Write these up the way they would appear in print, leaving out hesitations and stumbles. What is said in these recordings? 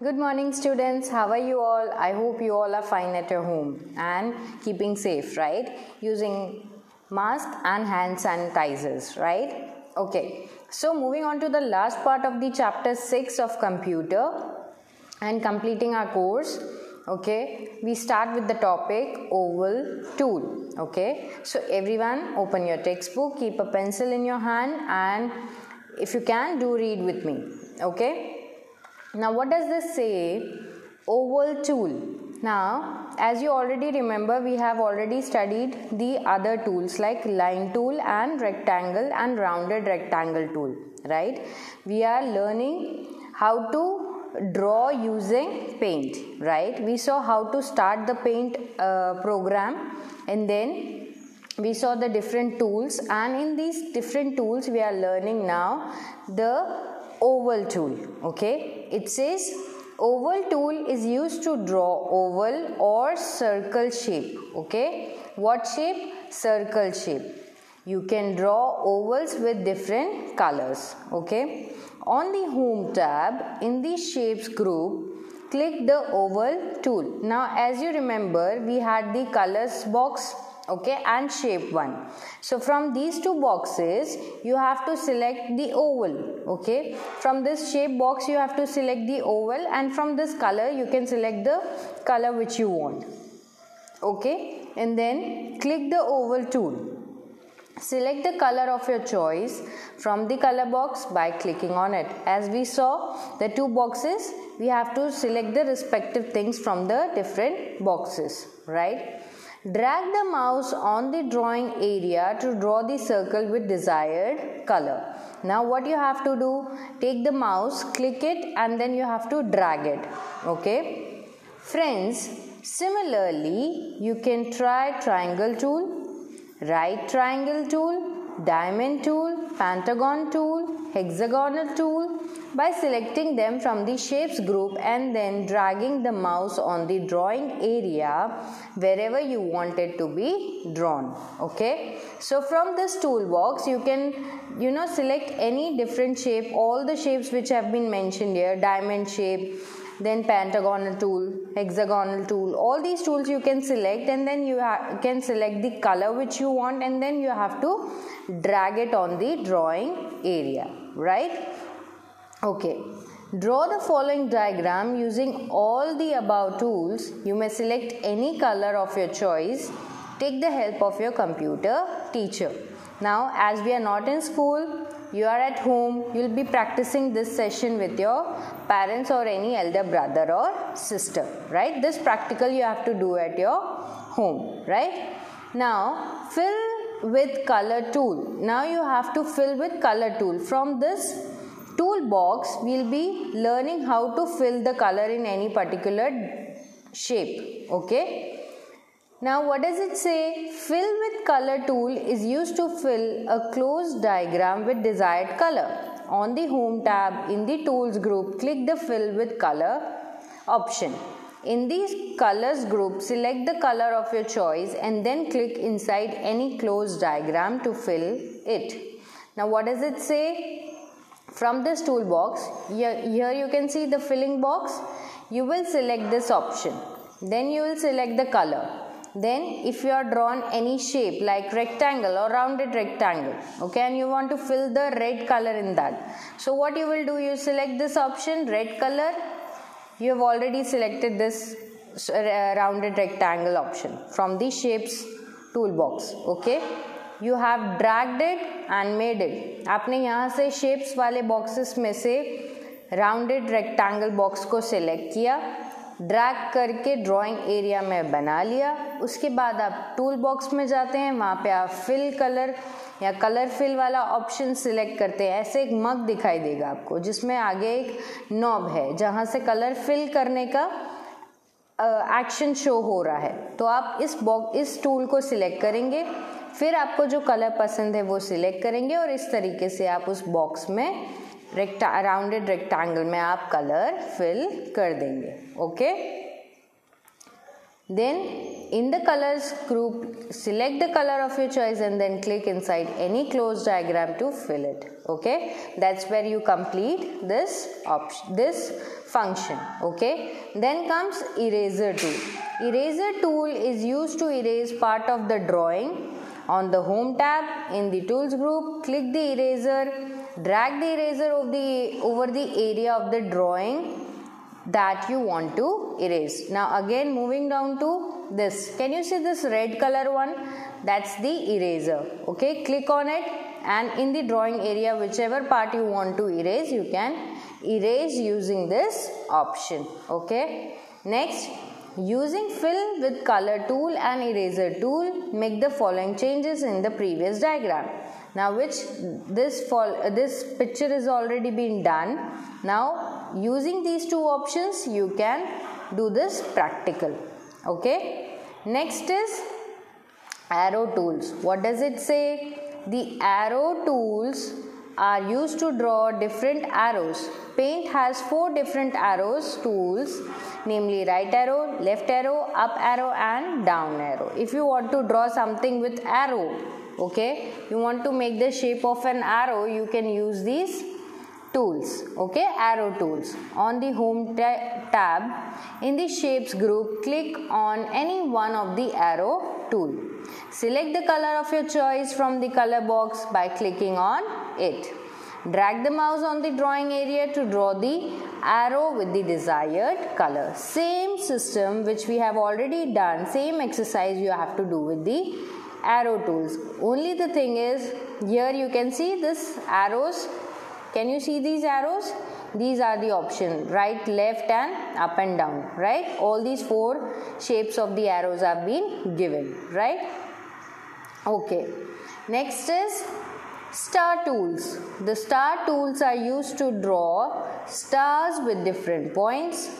Good morning, students. How are you all? I hope you all are fine at your home and keeping safe, right? Using mask and hand sanitizers, right? Okay. So moving on to the last part of the chapter 6 of computer and completing our course. Okay, we start with the topic oval tool. Okay, so everyone open your textbook, keep a pencil in your hand, and if you can, do read with me. Okay. Now what does this say? Oval tool. Now as you already remember, we have already studied the other tools like line tool and rectangle and rounded rectangle tool, right? We are learning how to draw using paint, right? We saw how to start the paint program, and then we saw the different tools, and in these different tools we are learning now the oval tool. Okay, it says oval tool is used to draw oval or circle shape. Okay, what shape? Circle shape. You can draw ovals with different colors. Okay, on the home tab in the shapes group, click the oval tool. Now as you remember, we had the colors box, okay, and shape one. So from these two boxes you have to select the oval. Okay, from this shape box you have to select the oval, and from this color you can select the color which you want. Okay, and then click the oval tool. Select the color of your choice from the color box by clicking on it. As we saw the two boxes, we have to select the respective things from the different boxes, right? Drag the mouse on the drawing area to draw the circle with desired color. Now what you have to do, take the mouse, click it, and then you have to drag it. Okay. Friends, similarly you can try triangle tool, right triangle tool, diamond tool, pentagon tool, hexagonal tool by selecting them from the shapes group and then dragging the mouse on the drawing area wherever you want it to be drawn. Okay, so from this toolbox you can select any different shape, all the shapes which have been mentioned here, diamond shape, then pentagonal tool, hexagonal tool, all these tools you can select, and then you can select the color which you want, and then you have to drag it on the drawing area, right? Okay, draw the following diagram using all the above tools. You may select any color of your choice. Take the help of your computer teacher. Now as we are not in school, you are at home, you will be practicing this session with your parents or any elder brother or sister, right? This practical you have to do at your home, right? Now fill with color tool. Now you have to fill with color tool. From this toolbox we will be learning how to fill the color in any particular shape. Okay. Now what does it say? Fill with color tool is used to fill a closed diagram with desired color. On the home tab in the tools group, click the fill with color option. In the colors group, select the color of your choice and then click inside any closed diagram to fill it. Now what does it say? From this toolbox, here you can see the filling box. You will select this option. Then you will select the color. Then if you are drawn any shape like rectangle or rounded rectangle, okay, and you want to fill the red color in that. So what you will do, you select this option, red color. You have already selected this rounded rectangle option from the shapes toolbox. Okay, you have dragged it and made it. आपने यहाँ से shapes वाले boxes में से rounded rectangle box को select किया, drag करके drawing area में बना लिया. उसके बाद आप टूल बॉक्स में जाते हैं, वहाँ पे आप फिल कलर या कलर फिल वाला ऑप्शन सिलेक्ट करते हैं. ऐसे एक मग दिखाई देगा आपको जिसमें आगे एक नॉब है जहाँ से कलर फिल करने का एक्शन शो हो रहा है. तो आप इस टूल को सिलेक्ट करेंगे, फिर आपको जो कलर पसंद है वो सिलेक्ट करेंगे और इस तरीके से आप उस बॉक्स में राउंडेड रेक्टेंगल में आप कलर फिल कर देंगे. Okay, Then in the colors group, select the color of your choice and then click inside any closed diagram to fill it. Okay, that's where you complete this option, this function. Okay, then comes eraser tool. Eraser tool is used to erase part of the drawing. On the home tab in the tools group, click the eraser, drag the eraser over the area of the drawing that you want to erase. Now again moving down to this, can you see this red color one? That's the eraser. Okay, click on it and in the drawing area whichever part you want to erase, you can erase using this option. Okay, next, using fill with color tool and eraser tool, make the following changes in the previous diagram. Now which this picture is already been done. Now using these two options you can do this practical. Okay, next is arrow tools. What does it say? The arrow tools are used to draw different arrows. Paint has 4 different arrows tools, namely right arrow, left arrow, up arrow and down arrow. If you want to draw something with arrow, okay, you want to make the shape of an arrow, you can use these tools. Okay, arrow tools. On the home tab in the shapes group, click on any one of the arrow tool. Select the color of your choice from the color box by clicking on it. Drag the mouse on the drawing area to draw the arrow with the desired color. Same system which we have already done, same exercise you have to do with the arrow tools. Only the thing is, here you can see this arrows. Can you see these arrows? These are the options, right, left and up and down, right? All these 4 shapes of the arrows have been given, right? Okay, next is star tools. The star tools are used to draw stars with different points.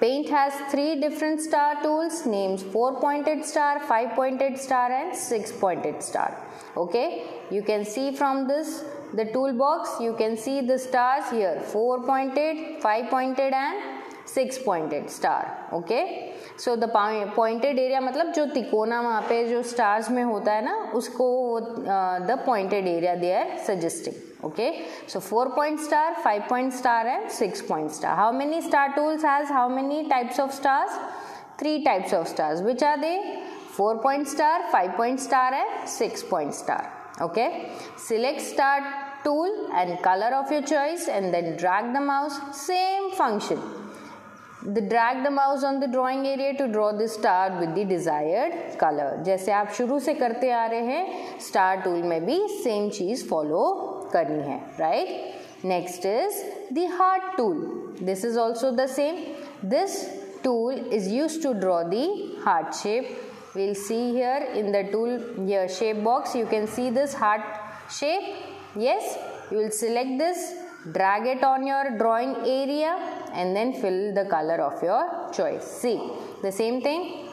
Paint has 3 different star tools, names 4-pointed star, 5-pointed star and 6-pointed star. Okay, you can see from this the toolbox, you can see the stars here, 4-pointed, 5-pointed and 6-pointed star. Okay, so the pointed area मतलब जो तिकोना वहाँ पे जो stars में होता है ना, उसको the pointed area they are suggesting. Okay, so 4-point star, 5-point star and 6-point star. How many star tools has how many types of stars? 3 types of stars. Which are they? 4-point star, 5-point star and 6-point star. Okay, select star tool and color of your choice and then drag the mouse. Same function. Drag the mouse on the drawing area to draw the star with the desired color. जैसे आप शुरू से करते आ रहे हैं, star tool में भी same चीज follow करनी है, right? Next is the heart tool. This is also the same. This tool is used to draw the heart shape. We'll see here in the tool here shape box, you can see this heart shape. Yes, you will select this, drag it on your drawing area and then fill the color of your choice. See, the same thing.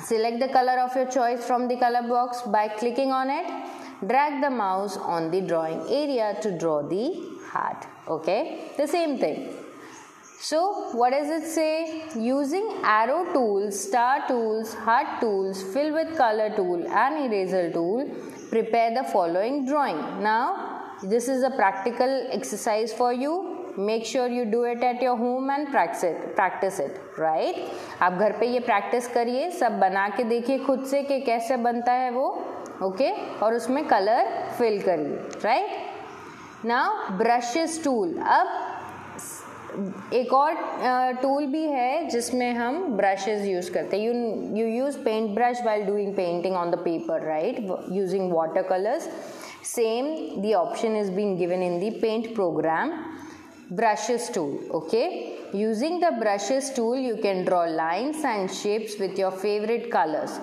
Select the color of your choice from the color box by clicking on it. Drag the mouse on the drawing area to draw the heart. Okay, the same thing. So what does it say? Using arrow tools, star tools, heart tools, fill with color tool and eraser tool, prepare the following drawing. Now this is a practical exercise for you. Make sure you do it at your home and practice it, right? आप घर पे ये practice करिए, सब बना के देखिए खुद से कि कैसे बनता है वो, okay? और उसमें color fill करिए, right? Now brushes tool. अब एक और टूल भी है जिसमें हम ब्रशेस यूज करते हैं. You use paint brush while doing painting on the paper, right? Using watercolors. Same, the option is being given in the paint program. Brushes tool. Okay, using the brushes tool you can draw lines and shapes with your favorite colors.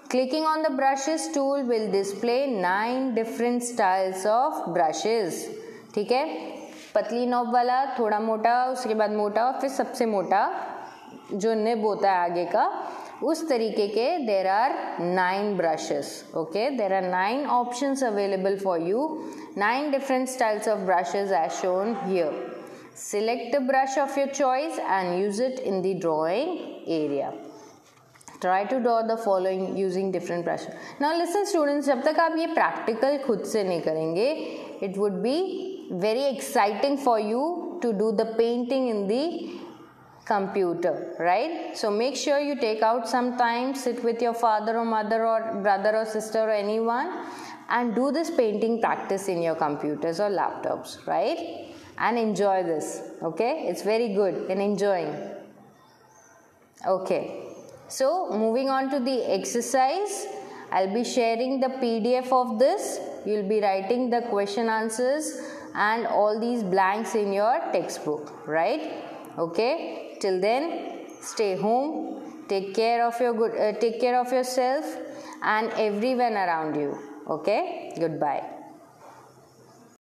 Clicking on the brushes tool will display 9 different styles of brushes. ठीक है, पतली knob वाला, थोड़ा मोटा, उसके बाद मोटा और फिर सबसे मोटा जो निब होता है आगे का, उस तरीके के there are 9 brushes. Okay, there are 9 options available for you. 9 different styles of brushes as shown here. Select the brush of your choice and use it in the drawing area. Try to draw the following using different brushes. Now listen students, जब तक आप ये practical खुद से नहीं करेंगे, it would be very exciting for you to do the painting in the computer, right? So make sure you take out some time, sit with your father or mother or brother or sister or anyone and do this painting practice in your computers or laptops, right? And enjoy this, okay? It's very good and enjoying. Okay. So moving on to the exercise, I'll be sharing the PDF of this. You'll be writing the question answers and all these blanks in your textbook, right? Okay. Till then, stay home. Take care of yourself and everyone around you. Okay. Goodbye.